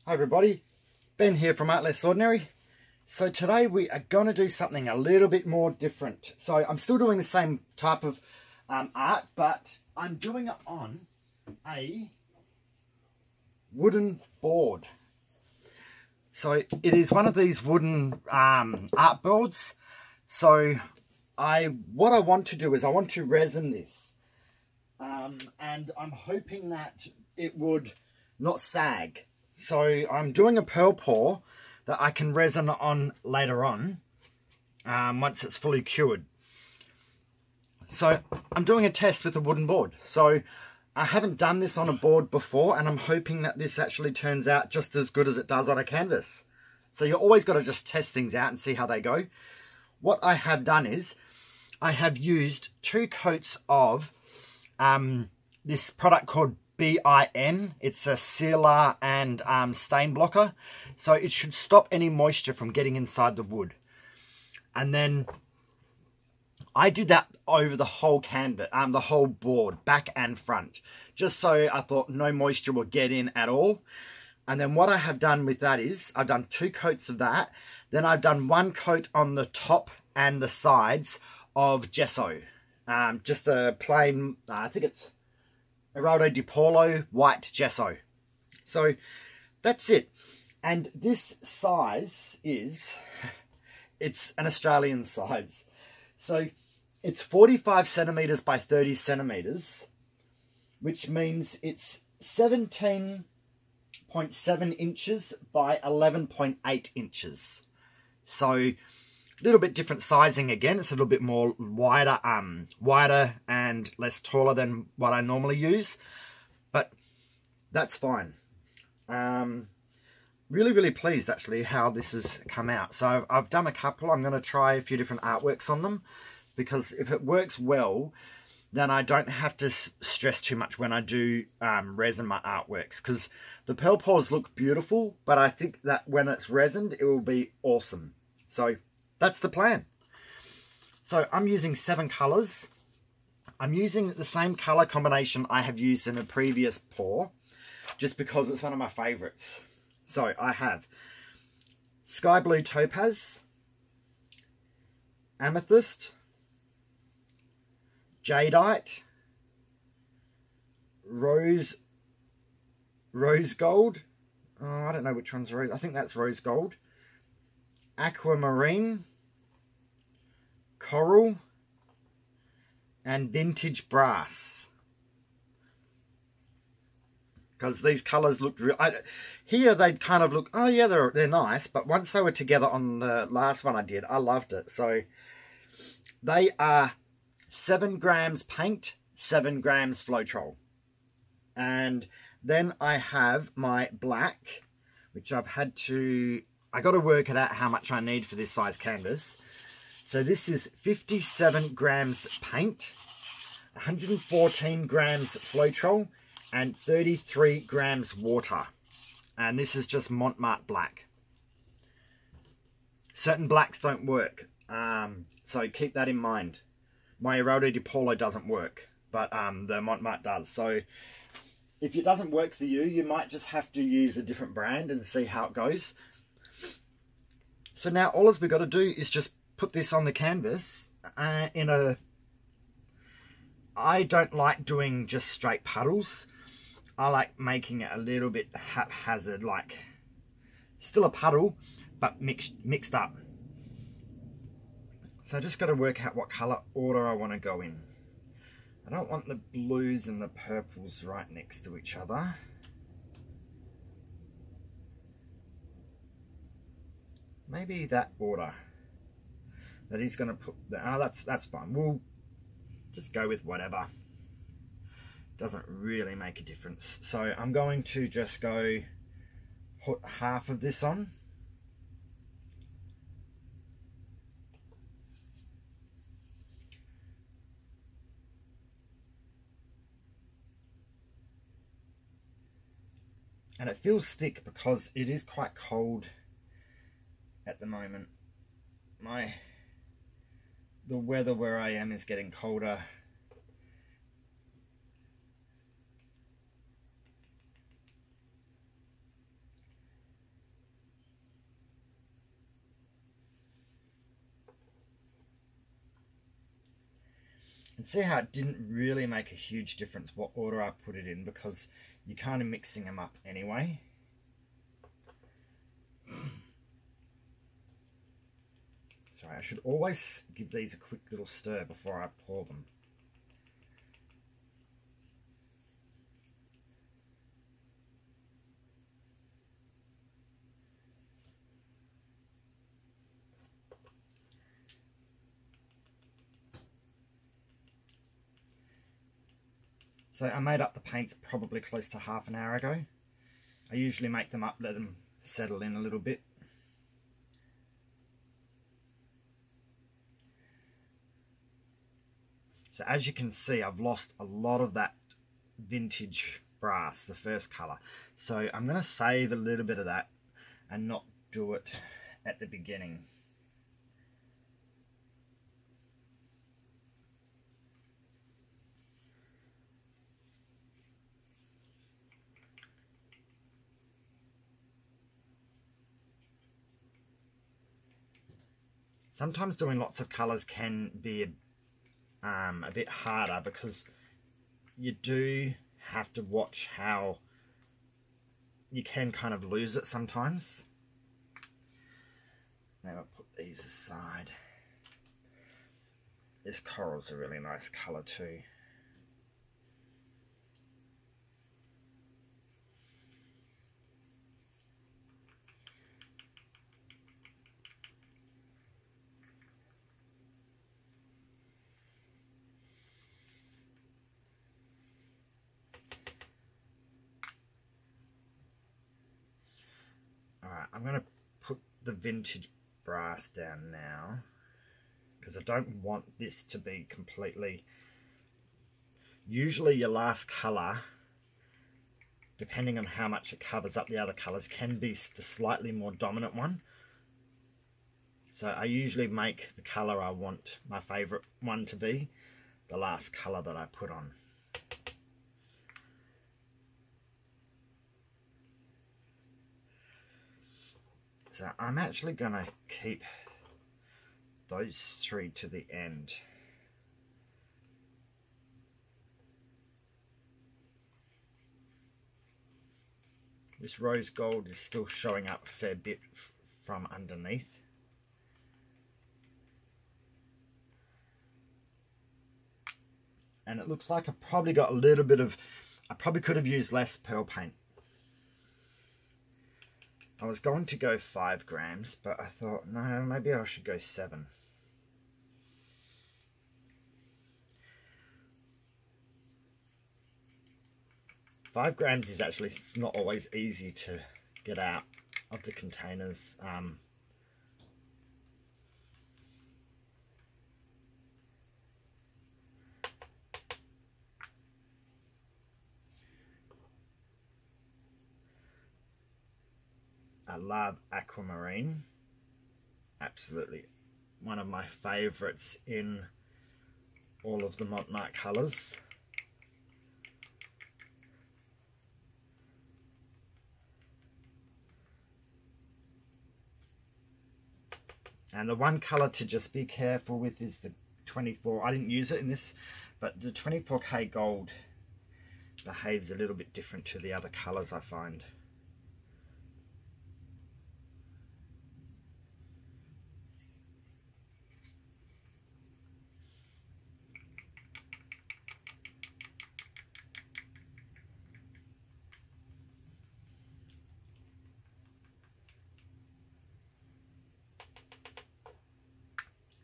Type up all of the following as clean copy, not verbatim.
Hi everybody, Ben here from Art Less Ordinary. So today we are going to do something a little bit more different. So I'm still doing the same type of art, but I'm doing it on a wooden board. So it is one of these wooden art boards. So what I want to do is I want to resin this. And I'm hoping that it would not sag. So I'm doing a pearl pour that I can resin on later on, once it's fully cured. So I'm doing a test with a wooden board. So I haven't done this on a board before, and I'm hoping that this actually turns out just as good as it does on a canvas. So you always got to just test things out and see how they go. What I have done is I have used 2 coats of this product called BIN. It's a sealer and stain blocker, so it should stop any moisture from getting inside the wood. And then I did that over the whole canvas, the whole board, back and front, just so I thought no moisture will get in at all. And then what I have done with that is I've done 2 coats of that. Then I've done 1 coat on the top and the sides of gesso, just a plain, I think it's Geraldo di Polo white gesso. So that's it. And this size is, it's an Australian size. So it's 45 centimeters by 30 centimeters, which means it's 17.7 inches by 11.8 inches. So a little bit different sizing again. It's a little bit more wider and less taller than what I normally use, but that's fine. Really pleased actually how this has come out. So I've done a couple. I'm going to try a few different artworks on them, because if it works well, then I don't have to stress too much when I do resin my artworks, because the pearl pours look beautiful, but I think that when it's resined, it will be awesome. So that's the plan. So I'm using 7 colors. I'm using the same color combination I have used in a previous pour, just because it's one of my favorites. So I have sky blue topaz, amethyst, jadeite, rose gold. Oh, I don't know which one's rose. I think that's rose gold. Aquamarine, coral, and vintage brass. Because these colours looked real. Here they'd kind of look, oh yeah, they're nice, but once they were together on the last one I did, I loved it. So they are 7 grams paint, 7 grams floetrol. And then I have my black, which I got to work it out how much I need for this size canvas. So this is 57 grams paint, 114 grams floetrol, and 33 grams water. And this is just mont black. Certain blacks don't work, so keep that in mind. My Geraldo di Polo doesn't work, but the mont does. So if it doesn't work for you, you might just have to use a different brand and see how it goes. So now all we've got to do is just put this on the canvas I don't like doing just straight puddles. I like making it a little bit haphazard, like still a puddle, but mixed up. So I just got to work out what colour order I want to go in. I don't want the blues and the purples right next to each other. Maybe that order that he's going to put. That's fine. We'll just go with whatever. Doesn't really make a difference. So I'm going to just go put half of this on. And it feels thick because it is quite cold at the moment. The weather where I am is getting colder. see how it didn't really make a huge difference what order I put it in, because you're kind of mixing them up anyway. Sorry, I should always give these a quick little stir before I pour them. So I made up the paints probably close to half an hour ago. I usually make them up, let them settle in a little bit. So as you can see, I've lost a lot of that vintage brass, the first colour. So I'm going to save a little bit of that and not do it at the beginning. Sometimes doing lots of colours can be a bit harder, because you do have to watch how you can kind of lose it sometimes. Now I'll put these aside. This coral's a really nice colour too. Alright, I'm going to put the vintage brass down now, because I don't want this to be completely... Usually your last colour, depending on how much it covers up the other colours, can be the slightly more dominant one. So I usually make the colour I want my favourite one to be the last colour that I put on. So I'm actually going to keep those three to the end. This rose gold is still showing up a fair bit from underneath. And it looks like I've probably got a little bit of... I probably could have used less pearl paint. I was going to go 5 grams, but I thought, no, maybe I should go 7. Five grams is actually, it's not always easy to get out of the containers. I love aquamarine, absolutely one of my favourites in all of the Mont colours. And the one colour to just be careful with is the 24, I didn't use it in this, but the 24K gold behaves a little bit different to the other colours, I find.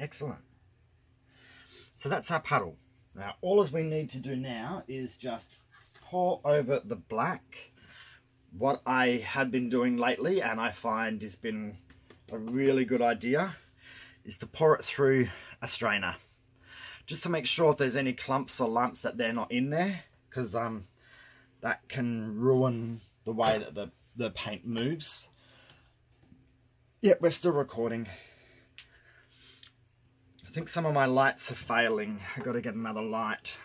Excellent. So that's our puddle. Now all we need to do now is just pour over the black. What I had been doing lately, and I find has been a really good idea, is to pour it through a strainer, just to make sure if there's any clumps or lumps that they're not in there, because that can ruin the way that the paint moves. Yep, we're still recording. I think some of my lights are failing. I've got to get another light.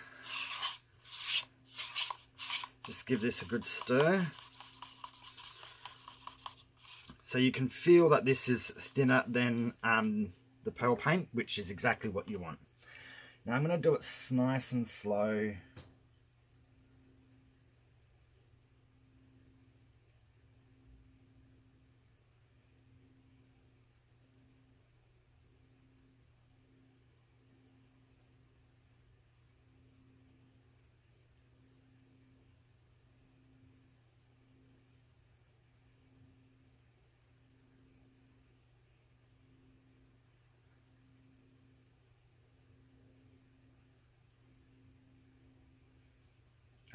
Just give this a good stir. So you can feel that this is thinner than the pearl paint, which is exactly what you want. Now I'm going to do it nice and slow.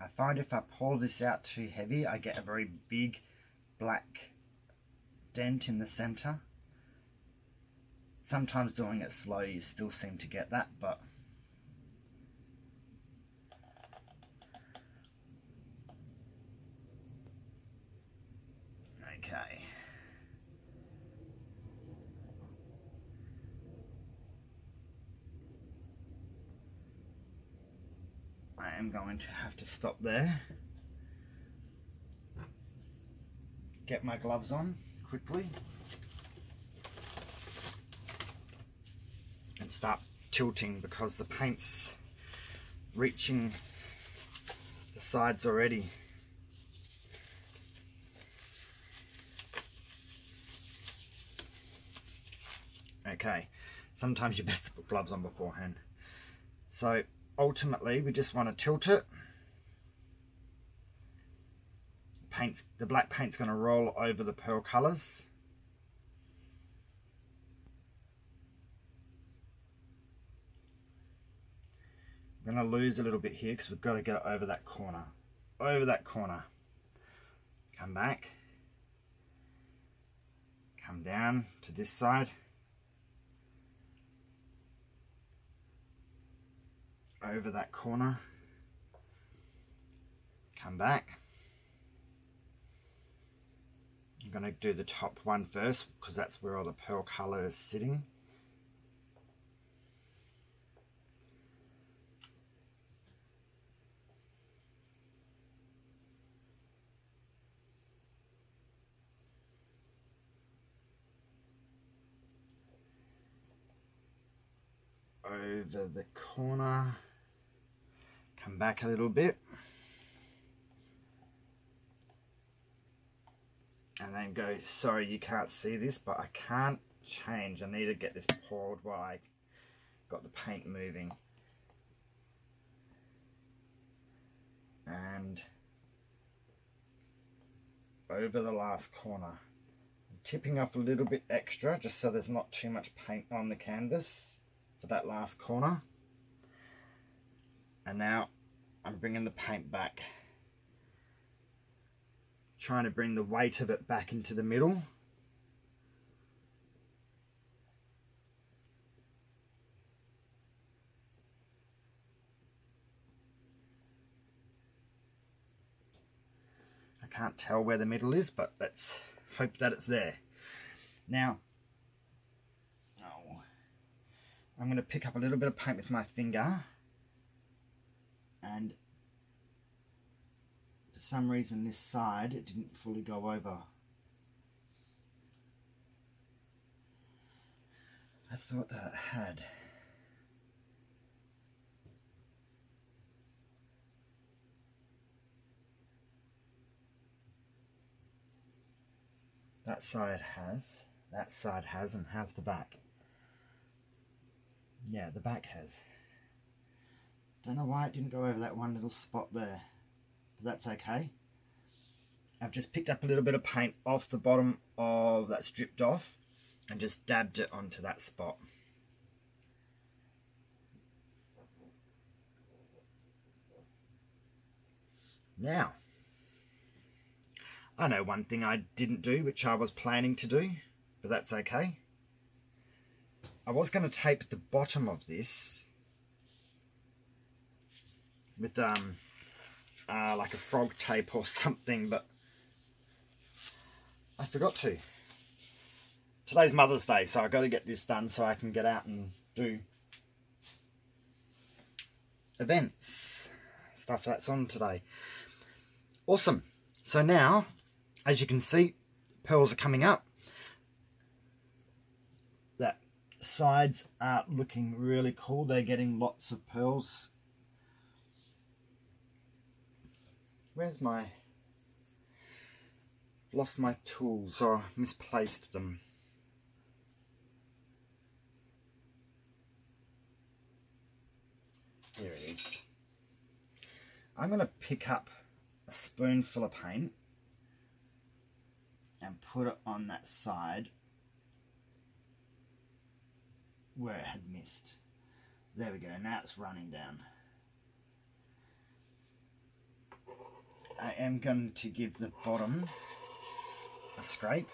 I find if I pull this out too heavy, I get a very big black dent in the center. Sometimes doing it slow, you still seem to get that, but okay. I am going to have to stop there. Get my gloves on quickly. And start tilting because the paint's reaching the sides already. Okay, sometimes you're best to put gloves on beforehand. So ultimately we just want to tilt it. The black paint's going to roll over the pearl colours. I'm going to lose a little bit here because we've got to get it over that corner. Over that corner. Come back. Come down to this side. Over that corner. Come back. I'm going to do the top one first because that's where all the pearl colour is sitting. Over the corner. Come back a little bit. And then go, sorry you can't see this, but I can't change. I need to get this poured while I got the paint moving. And over the last corner. I'm tipping off a little bit extra just so there's not too much paint on the canvas for that last corner. And now I'm bringing the paint back. Trying to bring the weight of it back into the middle. I can't tell where the middle is, but let's hope that it's there. Now, I'm going to pick up a little bit of paint with my finger, and for some reason this side it didn't fully go over. I thought that it had. That side has, and how's the back? Yeah, the back has. Don't know why it didn't go over that one little spot there, but that's okay. I've just picked up a little bit of paint off the bottom of that's dripped off and just dabbed it onto that spot. Now, I know one thing I didn't do, which I was planning to do, but that's okay. I was going to tape the bottom of this with like a frog tape or something, but I forgot to. Today's Mother's Day, so I've got to get this done so I can get out and do events, stuff that's on today. Awesome. So now, as you can see, pearls are coming up. That sides are looking really cool. They're getting lots of pearls. Where's my... Lost my tools, or misplaced them. Here it is. I'm going to pick up a spoonful of paint and put it on that side where it had missed. There we go, now it's running down. I am going to give the bottom a scrape.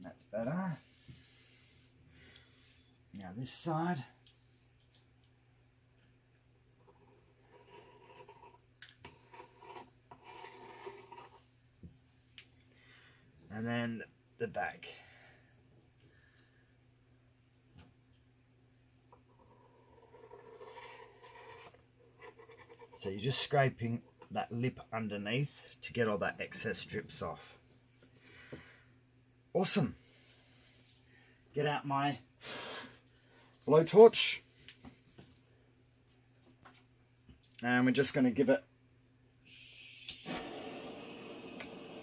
That's better. Now this side. And then the back. So you're just scraping that lip underneath to get all that excess strips off. Awesome. Get out my blowtorch. And we're just going to give it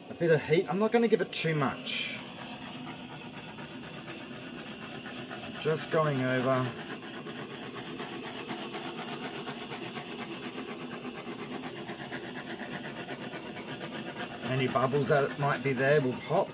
a bit of heat. I'm not going to give it too much. Just going over. Any bubbles that might be there will pop.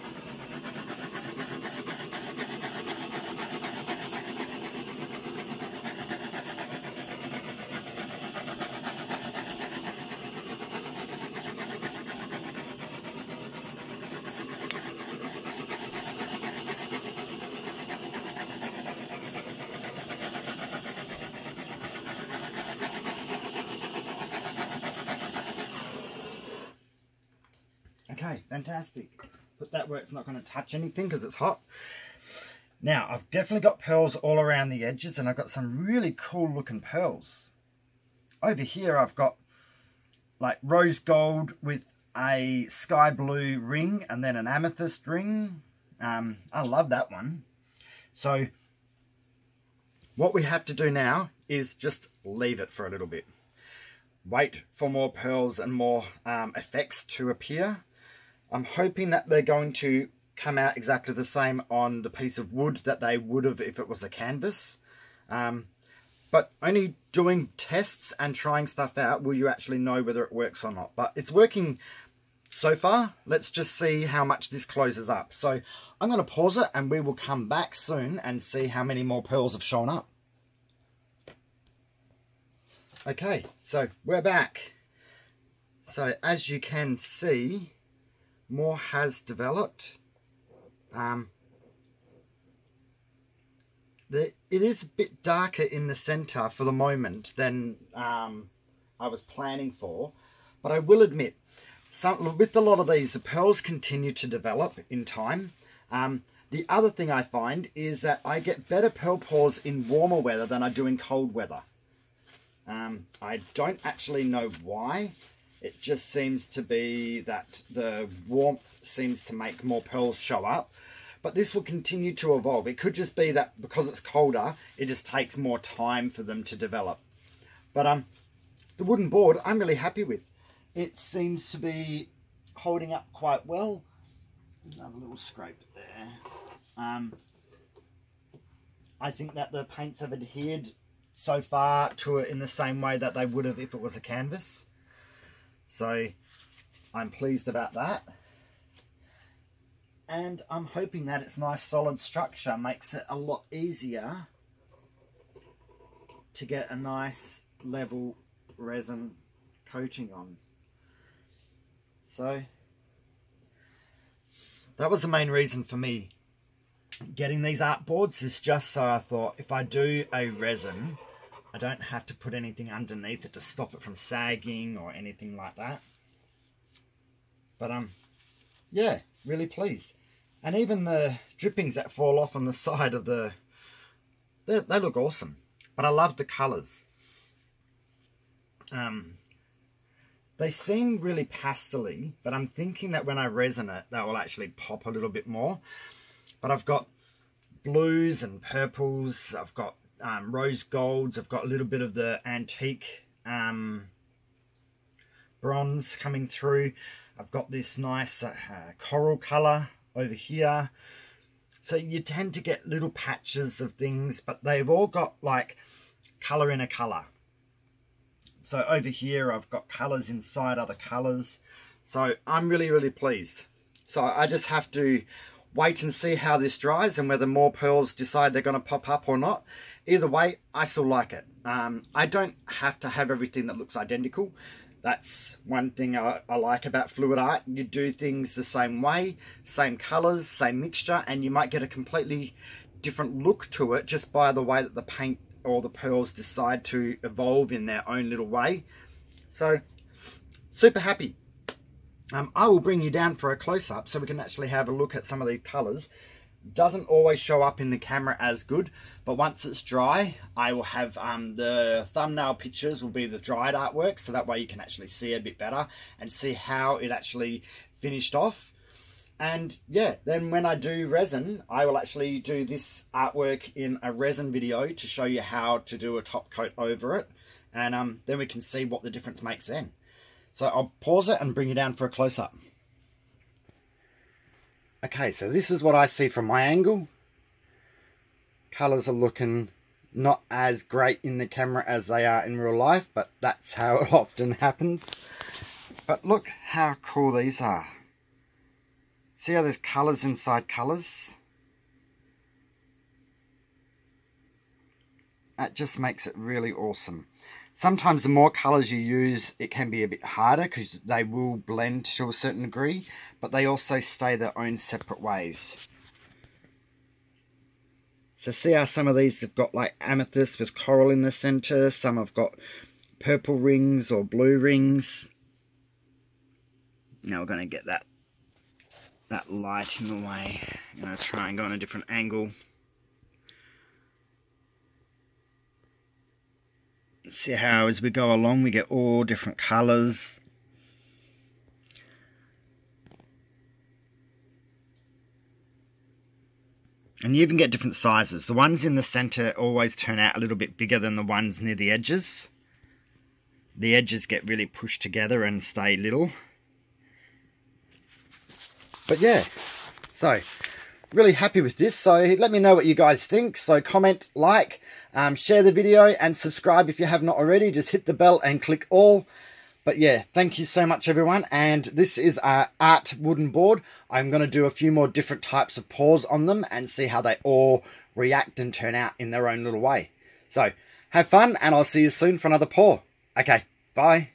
Okay, fantastic. Put that where it's not going to touch anything because it's hot. Now, I've definitely got pearls all around the edges, and I've got some really cool looking pearls. Over here I've got like rose gold with a sky blue ring and then an amethyst ring. I love that one. So what we have to do now is just leave it for a little bit. Wait for more pearls and more effects to appear. I'm hoping that they're going to come out exactly the same on the piece of wood that they would have if it was a canvas. But only doing tests and trying stuff out will you actually know whether it works or not. But it's working so far. Let's just see how much this closes up. So I'm going to pause it and we will come back soon and see how many more pearls have shown up. Okay, so we're back. So as you can see, more has developed. It is a bit darker in the center for the moment than I was planning for, but I will admit, with a lot of these, the pearls continue to develop in time. The other thing I find is that I get better pearl pours in warmer weather than I do in cold weather. I don't actually know why. It just seems to be that the warmth seems to make more pearls show up. But this will continue to evolve. It could just be that because it's colder, it just takes more time for them to develop. But the wooden board, I'm really happy with. It seems to be holding up quite well. Another little scrape there. I think that the paints have adhered so far to it in the same way that they would have if it was a canvas. So I'm pleased about that. And I'm hoping that its nice solid structure makes it a lot easier to get a nice level resin coating on. So that was the main reason for me getting these art boards, is just so I thought if I do a resin, I don't have to put anything underneath it to stop it from sagging or anything like that. But yeah, really pleased. And even the drippings that fall off on the side of the... They look awesome. But I love the colours. They seem really pastel-y, but I'm thinking that when I resin it, they will actually pop a little bit more. But I've got blues and purples, I've got rose golds, I've got a little bit of the antique bronze coming through. I've got this nice coral colour over here. So you tend to get little patches of things, but they've all got like colour in a colour. So over here I've got colours inside other colours. So I'm really, really pleased. So I just have to wait and see how this dries and whether more pearls decide they're going to pop up or not. Either way, I still like it. I don't have to have everything that looks identical. That's one thing I like about fluid art. You do things the same way, same colours, same mixture, and you might get a completely different look to it just by the way that the paint or the pearls decide to evolve in their own little way. So, super happy. I will bring you down for a close-up so we can actually have a look at some of these colours. Doesn't always show up in the camera as good, but once it's dry, I will have the thumbnail pictures will be the dried artwork, so that way you can actually see a bit better and see how it actually finished off. And yeah, then when I do resin, I will actually do this artwork in a resin video to show you how to do a top coat over it, and then we can see what the difference makes then. So I'll pause it and bring you down for a close-up. Okay, so this is what I see from my angle. Colours are looking not as great in the camera as they are in real life, but that's how it often happens. But look how cool these are. See how there's colours inside colours? That just makes it really awesome. Sometimes the more colours you use, it can be a bit harder because they will blend to a certain degree, but they also stay their own separate ways. So see how some of these have got like amethyst with coral in the centre, some have got purple rings or blue rings. Now we're going to get that light in the way. I'm going to try and go on a different angle. See how as we go along we get all different colours. And you even get different sizes. The ones in the centre always turn out a little bit bigger than the ones near the edges. The edges get really pushed together and stay little. But yeah, so really happy with this. So let me know what you guys think. So comment, like, share the video and subscribe if you have not already. Just hit the bell and click all. But yeah, thank you so much everyone. And this is our art wooden board. I'm going to do a few more different types of pours on them and see how they all react and turn out in their own little way. So have fun and I'll see you soon for another pour. Okay, bye.